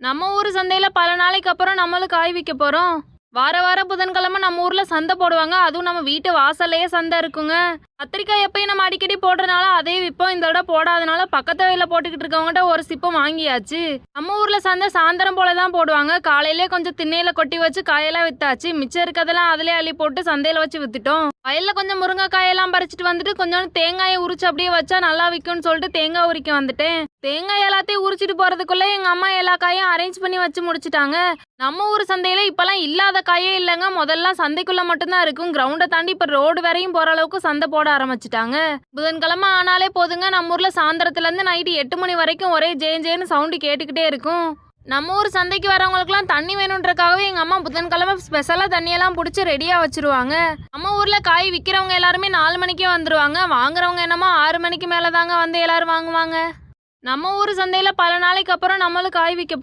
நம்ம ஊர் சந்தையில பல நாளைக்கு அப்புறம் நம்மளும் காய் விக்க போறோம். வார வாரம் புதன்கிழமை நம்ம ஊர்ல சந்தை போடுவாங்க. அதுவும் நம்ம வீட்டு வாசல்லையே சந்தை இருக்குங்க. கத்திரிக்காய் எப்பயும் நம்ம அடிக்கடி போடுறதுனால அதே விற்போம். இந்த தடவை போடாதனால பக்கத்து வயல்ல போட்டுக்கிட்டு இருக்கவங்ககிட்ட ஒரு சிப்பம் வாங்கியாச்சு. நம்ம ஊர்ல சந்தை சாயந்தரம் போல தான் போடுவாங்க. காலையிலே கொஞ்சம் திண்ணையில கொட்டி வச்சு காயெல்லாம் வித்தாச்சு. மிச்சம் இருக்கதெல்லாம் அதிலே அள்ளி போட்டு சந்தையில வச்சு வித்துட்டோம். வயல்ல கொஞ்சம் முருங்கைக்காயெல்லாம் பறிச்சுட்டு வந்துட்டு கொஞ்சம் தேங்காயை உரிச்சு அப்படியே வச்சா நல்லா விற்கும்னு சொல்லிட்டு தேங்காய் உரிக்க வந்துட்டேன். தேங்காய் எல்லாத்தையும் உரிச்சிட்டு போறதுக்குள்ள எங்க அம்மா எல்லா காயும் அரேஞ்ச் பண்ணி வச்சு முடிச்சிட்டாங்க. நம்ம ஊர் சந்தையில இப்பெல்லாம் இல்லாத காயே இல்லைங்க. முதல்ல சந்தைக்குள்ள மட்டும்தான் இருக்கும். கிரவுண்டை தாண்டி இப்ப ரோடு வரையும் போற அளவுக்கு சந்தை போட ஆரம்பிச்சிட்டாங்க. புதன்கிழமை ஆனாலே போதுங்க, நம்ம ஊர்ல சாயந்தரத்துல இருந்து நைட்டு 8 மணி வரைக்கும் ஒரே ஜேன்னு சவுண்டு கேட்டுக்கிட்டே இருக்கும். நம்ம ஊர் சந்தைக்கு வரவங்களுக்குலாம் தண்ணி வேணுன்றக்காகவே எங்க அம்மா புதன்கிழமை ஸ்பெஷலா தண்ணியெல்லாம் பிடிச்சி ரெடியா வச்சிருவாங்க. நம்ம ஊர்ல காய் விற்கிறவங்க எல்லாருமே 4 மணிக்கே வந்துருவாங்க. வாங்குறவங்க என்னமோ 6 மணிக்கு மேலதாங்க வந்து எல்லாரும் வாங்குவாங்க. நம்ம ஊர் சந்தையில பல நாளைக்கு அப்புறம் நம்மளும் காய் விற்க